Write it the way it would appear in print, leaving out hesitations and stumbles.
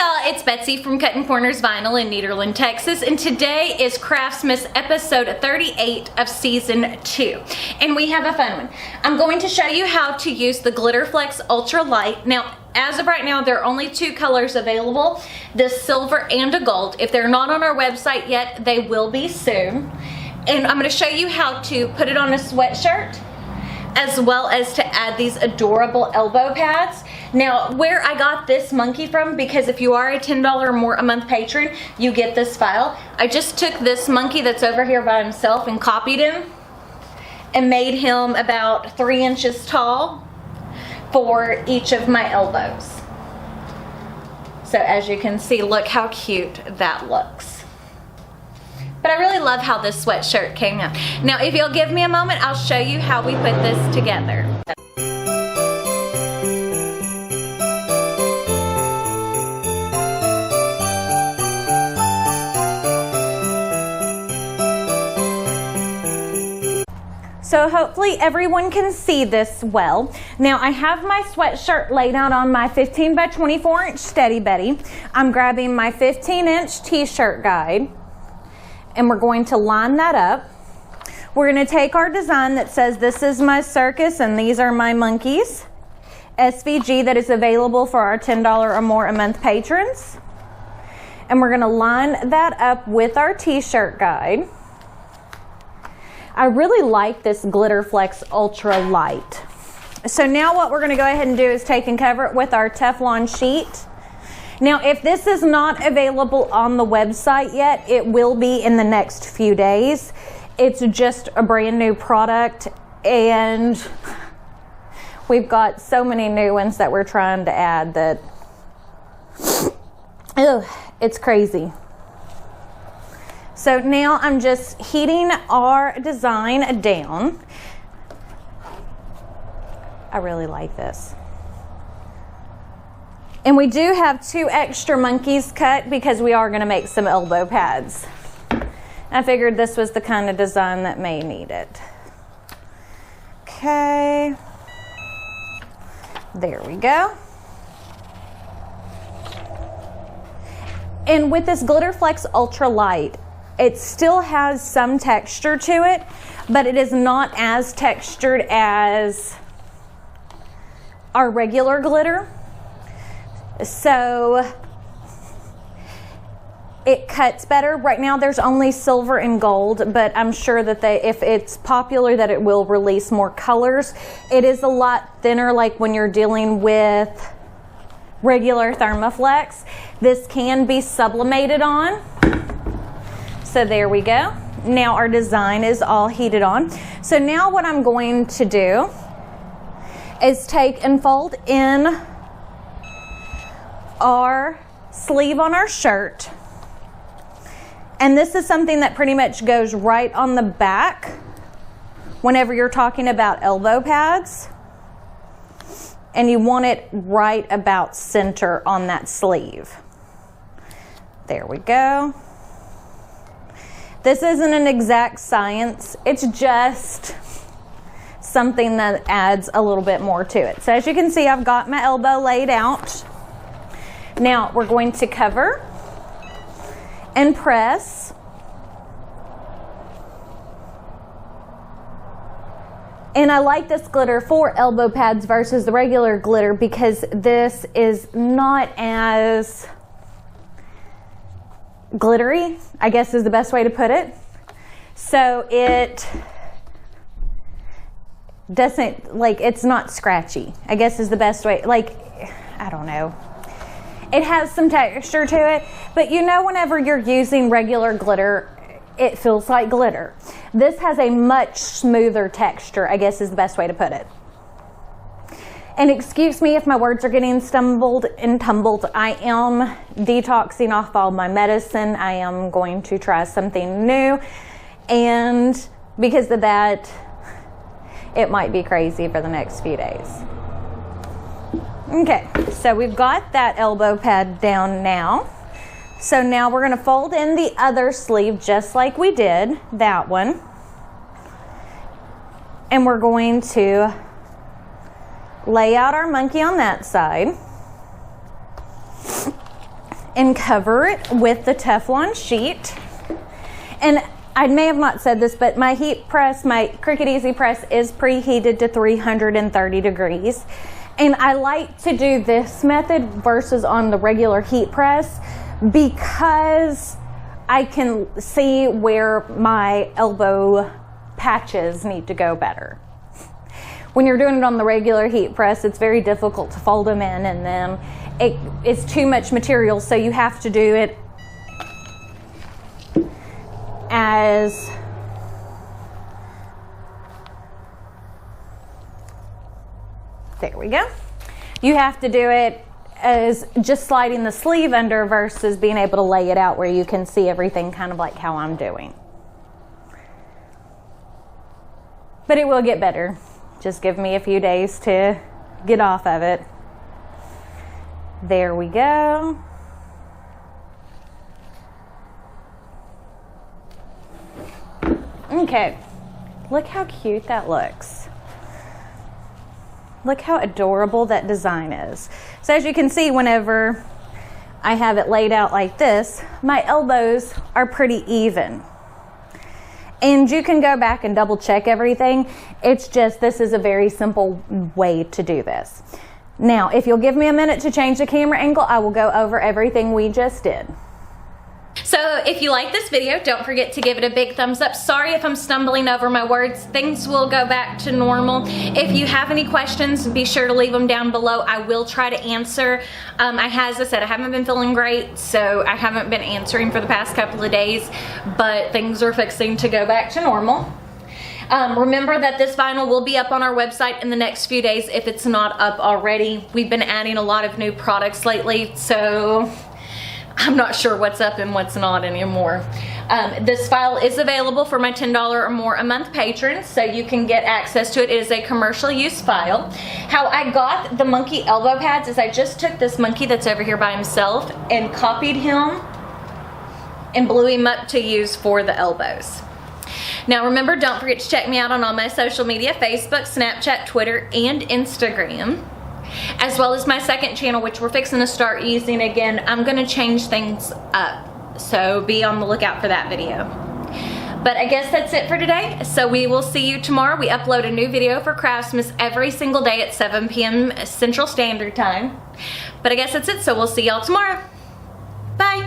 y'all, it's Betsy from Cuttin Corners Vinyl in Nederland, Texas, and today is Craftmas episode 38 of season 2, and we have a fun one. I'm going to show you how to use the Glitter Flex Ultra Light. Now, as of right now, there are only 2 colors available, the silver and a gold. If they're not on our website yet, they will be soon. And I'm going to show you how to put it on a sweatshirt, as well as to add these adorable elbow pads. Now, where I got this monkey from, because if you are a $10 or more a month patron, you get this file. I just took this monkey that's over here by himself and copied him and made him about 3 inches tall for each of my elbows. So as you can see, look how cute that looks. But I really love how this sweatshirt came out. Now, if you'll give me a moment, I'll show you how we put this together. So hopefully everyone can see this well. Now I have my sweatshirt laid out on my 15 by 24 inch Steady Betty. I'm grabbing my 15-inch t-shirt guide, and we're going to line that up. We're going to take our design that says this is my circus and these are my monkeys, SVG, that is available for our $10 or more a month patrons. And we're going to line that up with our t-shirt guide. I really like this Glitter Flex Ultra Light. So now what we're going to go ahead and do is take and cover it with our Teflon sheet. Now, if this is not available on the website yet, it will be in the next few days. It's just a brand new product, and we've got so many new ones that we're trying to add that, it's crazy. So now I'm just heating our design down. I really like this. And we do have 2 extra monkeys cut because we are going to make some elbow pads. I figured this was the kind of design that may need it. Okay. There we go. And with this Glitter Flex Ultra Light, it still has some texture to it, but it is not as textured as our regular glitter. So it cuts better. Right now there's only silver and gold, but I'm sure that if it's popular, that it will release more colors. It is a lot thinner, like when you're dealing with regular Thermoflex. This can be sublimated on. So there we go. Now our design is all heated on. So now what I'm going to do is take and fold in our sleeve on our shirt. And this is something that pretty much goes right on the back whenever you're talking about elbow pads. And you want it right about center on that sleeve. There we go. This isn't an exact science. It's just something that adds a little bit more to it. So as you can see, I've got my elbow laid out. Now we're going to cover and press. And I like this glitter for elbow pads versus the regular glitter because this is not as glittery, I guess is the best way to put it. So it doesn't, like, it's not scratchy, I guess is the best way. Like, I don't know. It has some texture to it, but you know, whenever you're using regular glitter, it feels like glitter. This has a much smoother texture, I guess is the best way to put it. And excuse me if my words are getting stumbled and tumbled. I am detoxing off all my medicine. I am going to try something new, and because of that, it might be crazy for the next few days. Okay, so we've got that elbow pad down now. So now we're going to fold in the other sleeve just like we did that one. And we're going to lay out our monkey on that side. and cover it with the Teflon sheet. And I may have not said this, but my heat press, my Cricut Easy Press is preheated to 330 degrees. And I like to do this method versus on the regular heat press because I can see where my elbow patches need to go better. When you're doing it on the regular heat press, it's very difficult to fold them in, and then it's too much material, so you have to do it as there we go. You have to do it as just sliding the sleeve under versus being able to lay it out where you can see everything kind of like how I'm doing. But it will get better. Just give me a few days to get off of it. There we go. Okay, look how cute that looks. Look how adorable that design is. So as you can see, whenever I have it laid out like this, my elbows are pretty even. And you can go back and double check everything. It's just, this is a very simple way to do this. Now, if you'll give me a minute to change the camera angle, I will go over everything we just did. So if you like this video, don't forget to give it a big thumbs up. Sorry if I'm stumbling over my words. Things will go back to normal. If you have any questions, be sure to leave them down below. I will try to answer. As I said, I haven't been feeling great, so I haven't been answering for the past couple of days, but things are fixing to go back to normal. Remember that this vinyl will be up on our website in the next few days if it's not up already. We've been adding a lot of new products lately, so I'm not sure what's up and what's not anymore. This file is available for my $10 or more a month patrons, so you can get access to it. It is a commercial use file. How I got the monkey elbow pads is I just took this monkey that's over here by himself and copied him and blew him up to use for the elbows. Now remember, don't forget to check me out on all my social media, Facebook, Snapchat, Twitter, and Instagram, as well as my second channel, which we're fixing to start using again. I'm gonna change things up, so be on the lookout for that video. But I guess that's it for today, so we will see you tomorrow. We upload a new video for Craftmas every single day at 7 p.m. Central Standard Time. But I guess that's it, so we'll see y'all tomorrow. Bye.